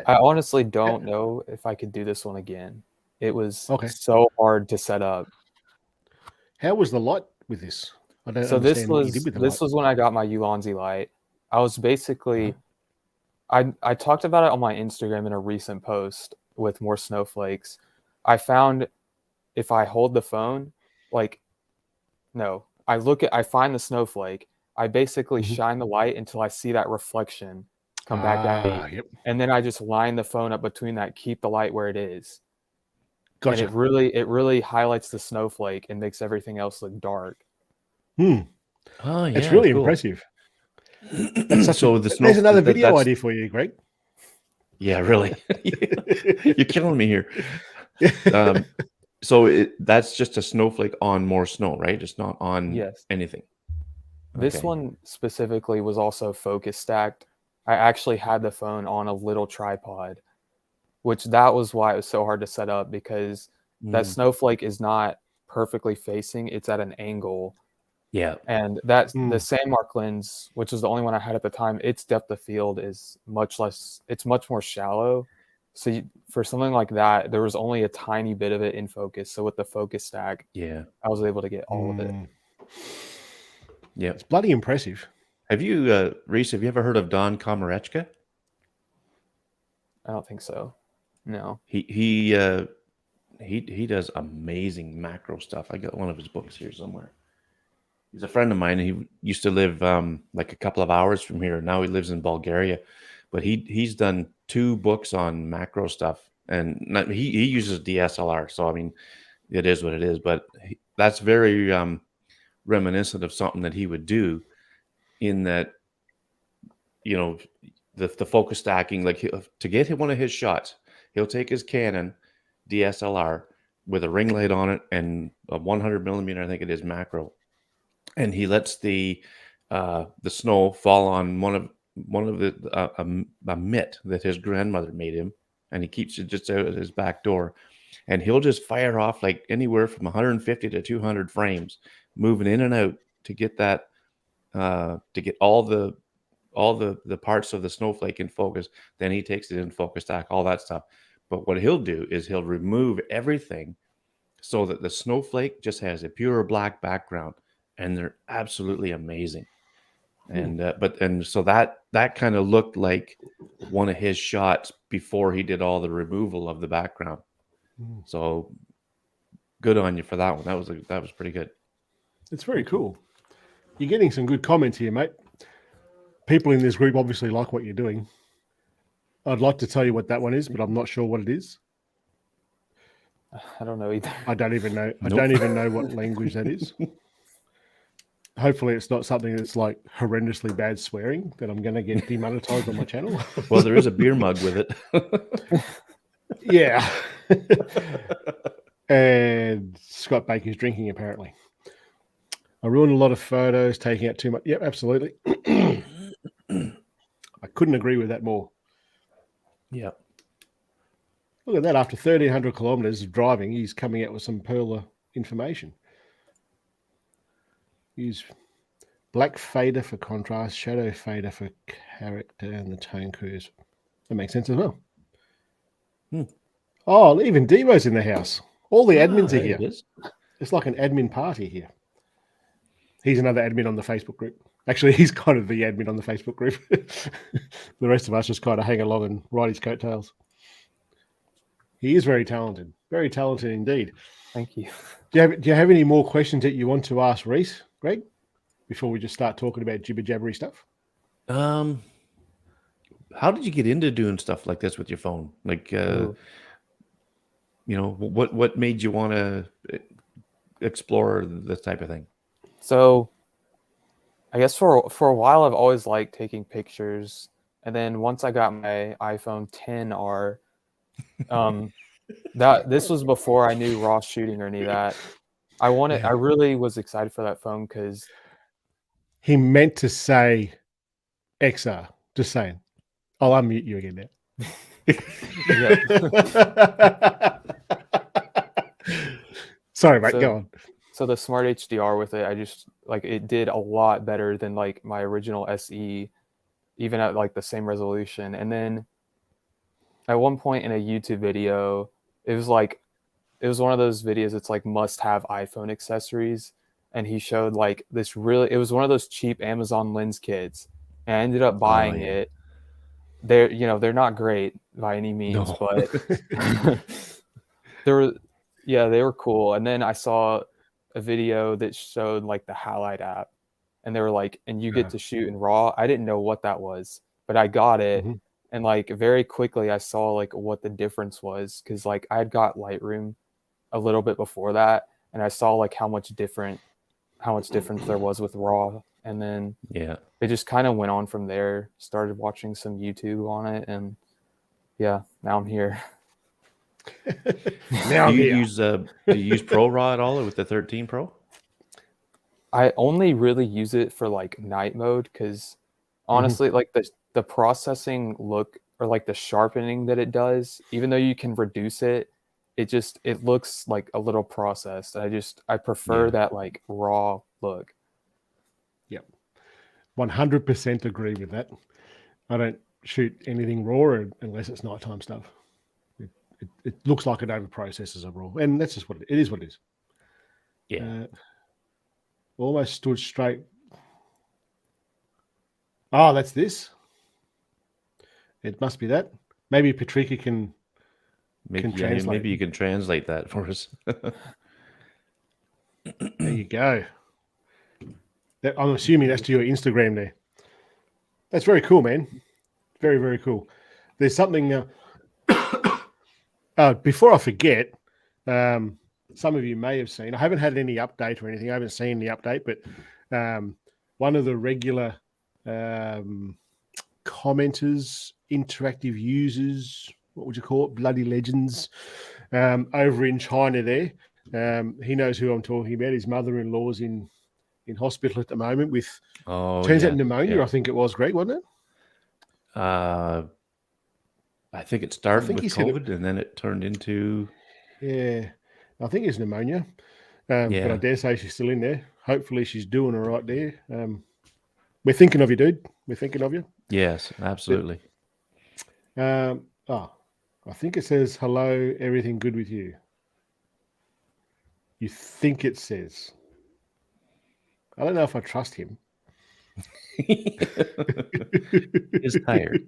I honestly don't know if I could do this one again. It was Okay. so hard to set up. How was the light with this? I don't So this understand what you did with the light. was when I got my Ulanzi light. I was basically I talked about it on my Instagram in a recent post with more snowflakes. I found if I hold the phone, like no, I find the snowflake. I basically shine the light until I see that reflection come back at me. Yep. And then I just line the phone up between that, keep the light where it is. Gotcha. And it really highlights the snowflake and makes everything else look dark. Oh yeah, it's really cool. impressive. So there's another video idea for you, Greg. Yeah, really. You're killing me here. So that's just a snowflake on more snow, right? It's not on anything. This one specifically was also focus stacked. I actually had the phone on a little tripod, which that was why it was so hard to set up, because that snowflake is not perfectly facing, it's at an angle. Yeah. And that's the Sandmark lens, which was the only one I had at the time, its depth of field is much less, it's much more shallow. So for something like that, there was only a tiny bit of it in focus. So with the focus stack, I was able to get all of it. Yeah. It's bloody impressive. Have you, Reese, have you ever heard of Don Komarechka? I don't think so. No. He does amazing macro stuff. I got one of his books here somewhere. He's a friend of mine. He used to live like a couple of hours from here. Now he lives in Bulgaria, but he's done 2 books on macro stuff, and he uses DSLR. So I mean, it is what it is. But that's very reminiscent of something that he would do, in that, you know, the focus stacking. Like to get one of his shots, he'll take his Canon DSLR with a ring light on it and a 100 millimeter, I think it is, macro. And he lets the snow fall on one of the a mitt that his grandmother made him, and he keeps it just out at his back door, and he'll just fire off like anywhere from 150 to 200 frames, moving in and out to get that to get all the parts of the snowflake in focus. Then he takes it in focus stack, all that stuff. But what he'll do is he'll remove everything so that the snowflake just has a pure black background. And they're absolutely amazing. And so that kind of looked like one of his shots before he did all the removal of the background. So good on you for that one. That was pretty good. It's very cool. You're getting some good comments here, mate. People in this group obviously like what you're doing. I'd like to tell you what that one is, but I'm not sure what it is. I don't know either. I don't even know. Nope. I don't even know what language that is. Hopefully it's not something that's like horrendously bad swearing that I'm going to get demonetized on my channel. Well, there is a beer mug with it. Yeah. And Scott Baker's drinking, apparently. I ruined a lot of photos, taking out too much. Yep, absolutely. I couldn't agree with that more. Yeah. Look at that. After 1,300 kilometers of driving, he's coming out with some perler information. Use black fader for contrast, shadow fader for character, and the tone curves. That makes sense as well. Oh, even Devo's in the house. All the admins are here. It's like an admin party here. He's another admin on the Facebook group. Actually, he's kind of the admin on the Facebook group. The rest of us just kind of hang along and ride his coattails. He is very talented. Very talented indeed. Thank you. Do you have any more questions that you want to ask Reese, Greg, before we just start talking about jibber-jabbery stuff? How did you get into doing stuff like this with your phone? Like, you know, what made you want to explore this type of thing? So I guess for a while, I've always liked taking pictures. And then once I got my iPhone XR, this was before I knew raw shooting or any of that. I really was excited for that phone because he meant to say XR. Just saying. I'll unmute you again now. Sorry, mate. Go on. So the Smart HDR with it, I just it did a lot better than like my original SE, even at like the same resolution. And then at one point in a YouTube video, it was one of those videos. It's like must have iPhone accessories. And he showed like this it was one of those cheap Amazon lens kits. And I ended up buying it. They're not great by any means, No. but they were cool. And then I saw a video that showed like the Halide app, and they were like, and you get to shoot in RAW. I didn't know what that was, but I got it. Mhm. And like very quickly I saw like what the difference was, because like I had got Lightroom a little bit before that, and I saw like how much difference there was with RAW. And then Yeah. it just kind of went on from there. Started watching some YouTube on it, and yeah, now I'm here. Now Do you here. use Pro Raw at all with the 13 Pro? I only really use it for like night mode, because honestly, like the processing look, or like the sharpening that it does, even though you can reduce it, it looks like a little processed. I prefer that like raw look. Yep. 100% agree with that. I don't shoot anything raw unless it's nighttime stuff. It looks like it over processes a raw, and that's just what it is. What it is. Yeah. Almost stood straight. Oh, that's this. It must be that. Maybe Patricia can translate. Maybe you can translate that for us. There you go. I'm assuming that's to your Instagram there. That's very cool, man. Very, very cool. There's something. Before I forget, some of you may have seen. I haven't had any update or anything. I haven't seen the update, but one of the regular commenters, interactive users, what would you call it? Bloody Legends, over in China there. He knows who I'm talking about. His mother-in-law's in hospital at the moment with turns out pneumonia. I think it was, Greg, wasn't it? I think it started with COVID and then it turned into... Yeah, I think it's pneumonia. But I dare say she's still in there. Hopefully she's doing all right there. We're thinking of you, dude. We're thinking of you. Yes, absolutely. I think it says, hello, everything good with you. You think it says. I don't know if I trust him. He's tired.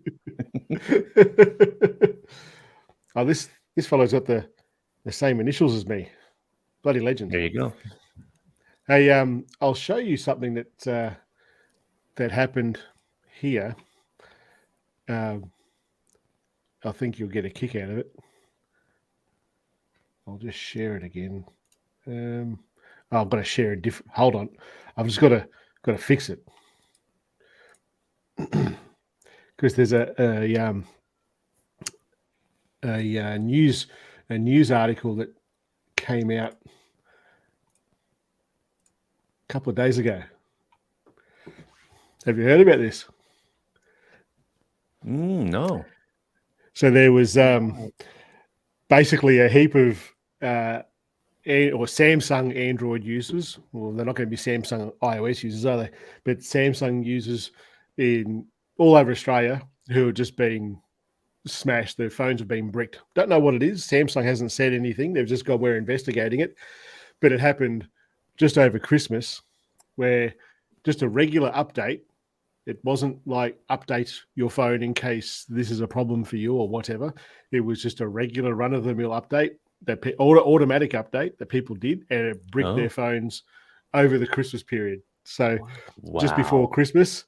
Oh, this fellow's got the same initials as me. Bloody legend. There you go. Hey, I'll show you something that happened here. I think you'll get a kick out of it. I'll just share it again. I've got to share a different. Hold on, I've just got to fix it because there's a news article that came out a couple of days ago. Have you heard about this? No. So there was basically a heap of Samsung Android users. Well, they're not going to be Samsung iOS users, are they? But Samsung users in all over Australia who are just being smashed. Their phones have been bricked. Don't know what it is. Samsung hasn't said anything. They've just gone, we're investigating it. But it happened just over Christmas, where just a regular update. It wasn't like update your phone in case this is a problem for you or whatever. It was just a regular run-of-the-mill update, that automatic update that people did, and it bricked their phones over the Christmas period. So just before Christmas,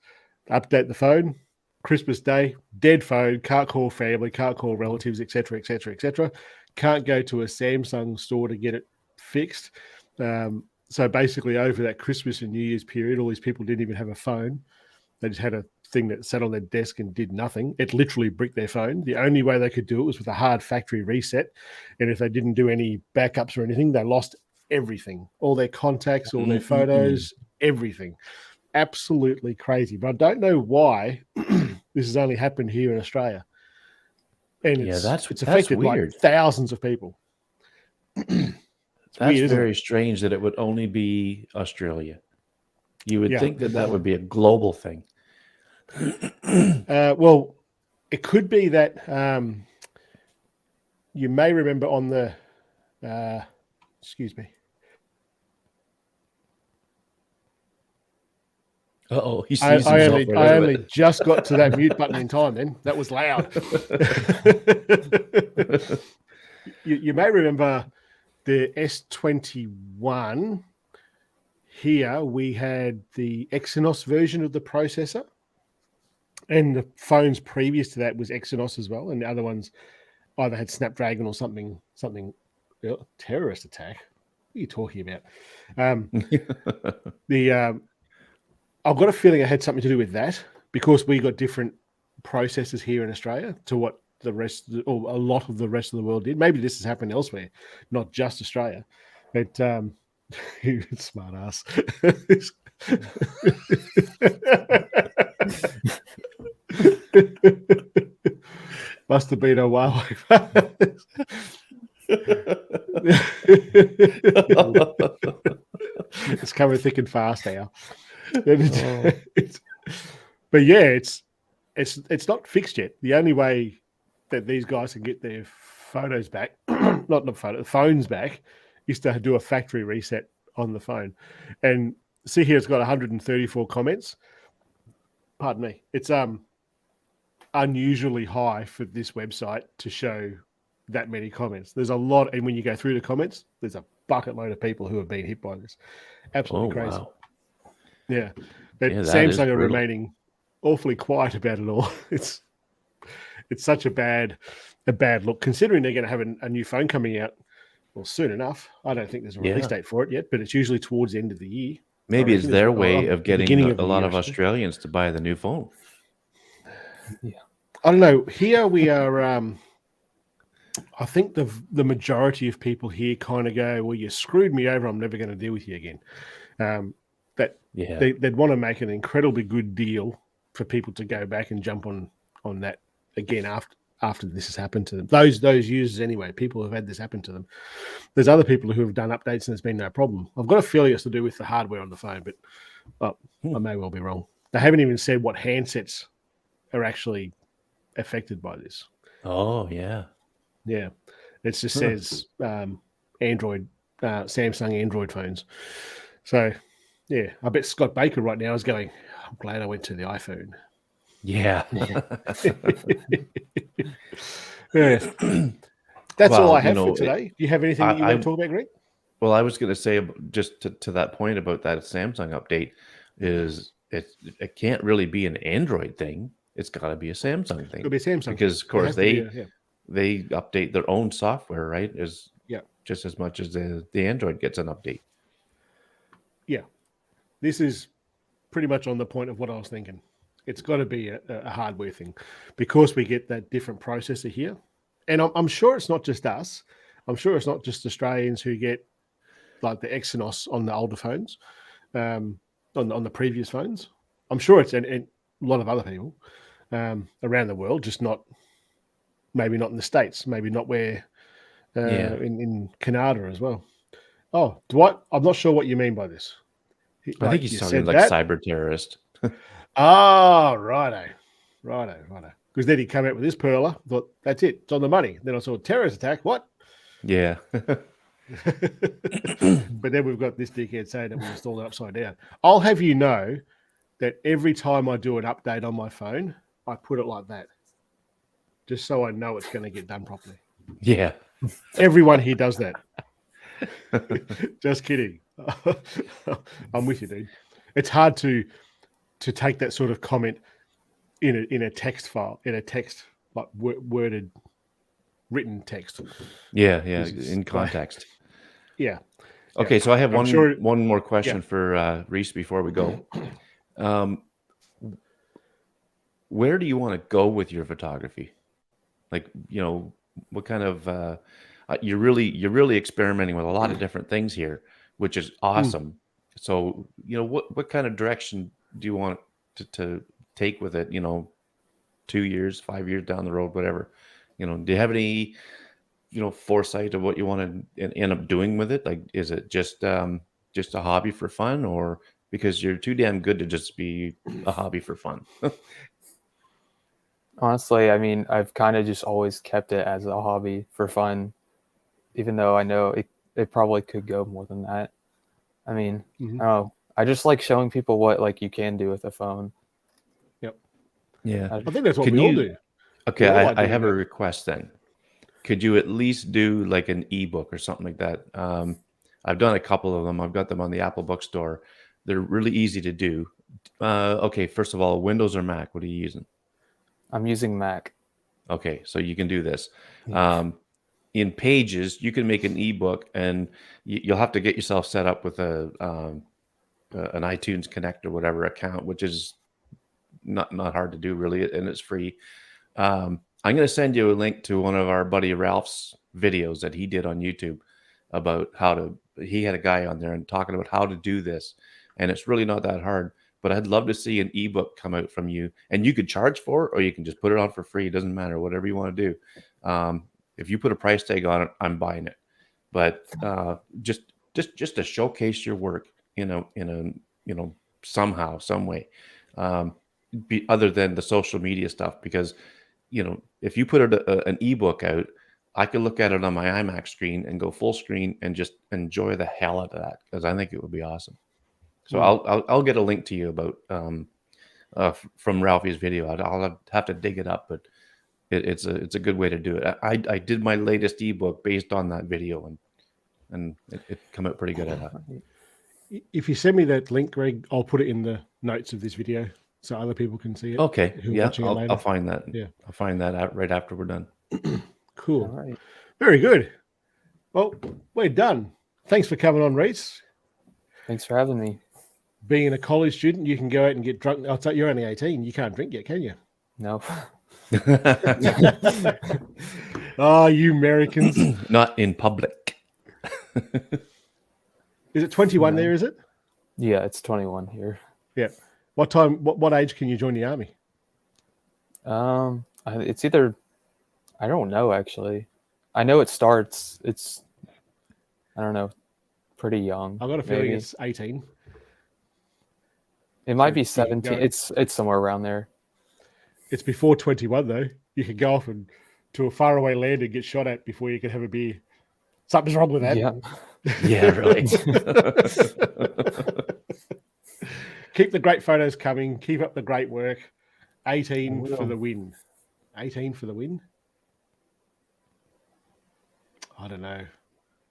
update the phone. Christmas Day, dead phone, can't call family, can't call relatives, etc., etc., etc. Can't go to a Samsung store to get it fixed. So basically, over that Christmas and New Year's period, all these people didn't even have a phone. They just had a thing that sat on their desk and did nothing. It literally bricked their phone. The only way they could do it was with a hard factory reset. And if they didn't do any backups or anything, they lost everything. All their contacts, all their photos, everything. Absolutely crazy. But I don't know why this has only happened here in Australia. And it's affected weird. Like thousands of people. That's weird, very strange that it would only be Australia. You would think that would be a global thing. Well, it could be that you may remember on the, excuse me. Uh-oh, he I sneezed himself right out of only it. just got to that mute button in time then. That was loud. You may remember the S21. Here we had the Exynos version of the processor. And the phones previous to that was Exynos as well. And the other ones either had Snapdragon or something terrorist attack. What are you talking about? I've got a feeling it had something to do with that because we got different processors here in Australia to what the rest, or a lot of the rest of the world did. Maybe this has happened elsewhere, not just Australia. But smart ass. Must have been a while. It's coming thick and fast now. But yeah, it's not fixed yet. The only way that these guys can get their photos back, phones back, is to do a factory reset on the phone. And see here, it's got 134 comments. Pardon me. It's unusually high for this website to show that many comments. There's a lot, and when you go through the comments, there's a bucket load of people who have been hit by this. Absolutely crazy. Wow. Yeah. But Samsung are remaining awfully quiet about it all. It's such a bad look, considering they're going to have a new phone coming out soon enough. I don't think there's a release date for it yet, but it's usually towards the end of the year. Maybe it's their way of getting a lot of Australians to buy the new phone. Yeah. I don't know. Here we are. I think the majority of people here kind of go, well, you screwed me over. I'm never going to deal with you again. They'd want to make an incredibly good deal for people to go back and jump on that again after this has happened to them. Those users anyway, people who have had this happen to them. There's other people who have done updates and there's been no problem. I've got a feeling it's to do with the hardware on the phone, but I may well be wrong. They haven't even said what handsets are actually affected by this. Oh, yeah. Yeah. It just says Android, Samsung Android phones. So, yeah, I bet Scott Baker right now is going, I'm glad I went to the iPhone. Yeah. Yeah. That's all I have for today. Do you have anything that you want to talk about, Greg? Well, I was going to say just to that point about that Samsung update is it can't really be an Android thing. It's got to be a Samsung thing. It'll be a Samsung because, of course, they update their own software, right? Just as much as the Android gets an update. Yeah. This is pretty much on the point of what I was thinking. It's got to be a hardware thing because we get that different processor here. And I'm sure it's not just us. I'm sure it's not just Australians who get like the Exynos on the older phones, on the previous phones. I'm sure it's a lot of other people around the world, just maybe not in the States, maybe not where in Canada as well. Oh, I'm not sure what you mean by this. I think he's talking like cyber terrorist. Righto. Because then he came out with this perler, thought, that's it, it's on the money. Then I saw a terrorist attack. What? Yeah. But then we've got this dickhead saying that we installed it upside down. I'll have you know that every time I do an update on my phone, I put it like that. Just so I know it's going to get done properly. Yeah. Everyone here does that. Just kidding. I'm with you, dude. It's hard to take that sort of comment in a text file, in a text, like worded, written text. Yeah, in context. Yeah. Okay, so I have one more question for Reese before we go. Where do you want to go with your photography? Like, what kind of you're really experimenting with a lot of different things here, which is awesome. So, what kind of direction do you want to take with it? 2 years, 5 years down the road, whatever. Do you have any foresight of what you want to end up doing with it? Like, is it just a hobby for fun, or because you're too damn good to just be a hobby for fun? Honestly, I mean, I've kind of just always kept it as a hobby for fun, even though I know it probably could go more than that. I mean, I don't know. I just like showing people what like you can do with a phone. Yeah. I think that's what Can we all you- do. Okay, We all like I doing have a that. request then. Could you at least do like an ebook or something like that? I've done a couple of them. I've got them on the Apple bookstore. They're really easy to do. Okay, first of all, Windows or Mac? What are you using? I'm using Mac. Okay, so you can do this. Yeah. In Pages, you can make an ebook, and you'll have to get yourself set up with an iTunes Connect or whatever account, which is not hard to do really, and it's free. I'm going to send you a link to one of our buddy Ralph's videos that he did on YouTube about how to. He had a guy on there and talking about how to do this, and it's really not that hard. But I'd love to see an ebook come out from you, and you could charge for it, or you can just put it on for free. It doesn't matter, whatever you want to do. If you put a price tag on it, I'm buying it. But just to showcase your work in a somehow, some way, other than the social media stuff, because if you put an ebook out, I could look at it on my iMac screen and go full screen and just enjoy the hell out of that, because I think it would be awesome. So I'll get a link to you about from Ralphie's video. I'll have to dig it up, but it's a good way to do it. I did my latest ebook based on that video, and it come out pretty good at that. If you send me that link, Greg, I'll put it in the notes of this video so other people can see it. Okay, who are yeah, watching it later. I'll find that. Yeah. I'll find that out right after we're done. Cool. All right. Very good. Well, we're done. Thanks for coming on, Reese. Thanks for having me. Being a college student, you can go out and get drunk. I'll tell you, you're only 18. You can't drink yet, can you? No. Oh, you Americans. Not in public. Is it 21 No. there, is it? Yeah, it's 21 here. Yeah. What age can you join the army? It's either, I don't know actually. I know it starts. It's, I don't know, pretty young. I've got a feeling maybe. it's 18. It might so be you can 17. go- It's somewhere around there. It's before 21, though. You could go off to a faraway land and get shot at before you can have a beer. Something's wrong with that. Yeah. Yeah, really. Keep the great photos coming. Keep up the great work. 18 I will. for the win. 18 for the win? I don't know.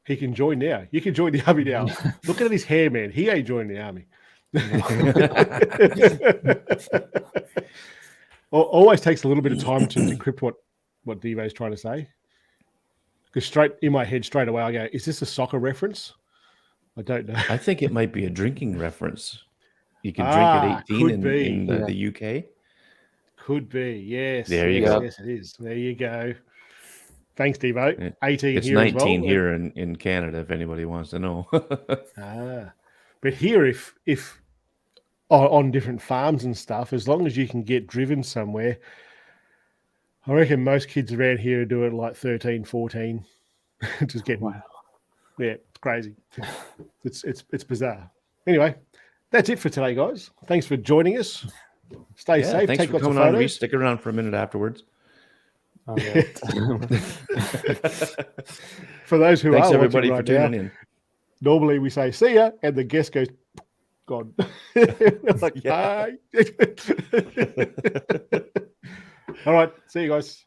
He can join now. You can join the army now. Look at his hair, man. He ain't joining the army. Always takes a little bit of time to decrypt what Devo's trying to say. Because straight in my head, straight away, I go, is this a soccer reference? I don't know. I think it might be a drinking reference. You can drink at 18 could in be. the UK. Could be, yes. There you yes, go. Yes, it is. There you go. Thanks, Devo. 18 It's here 19 as well. here in Canada, if anybody wants to know. But here, if on different farms and stuff, as long as you can get driven somewhere, I reckon most kids around here do it like 13, 14. Just getting, Wow. yeah, it's crazy. It's bizarre. Anyway, that's it for today, guys. Thanks for joining us. Stay Yeah, safe. thanks Take for lots of coming on, photos. Reese. Stick around for a minute afterwards. Oh, yeah. For those who Thanks are everybody watching for right now, tuning in. normally we say see ya, and the guest goes gone. Like, Yeah. bye. All right, see you guys.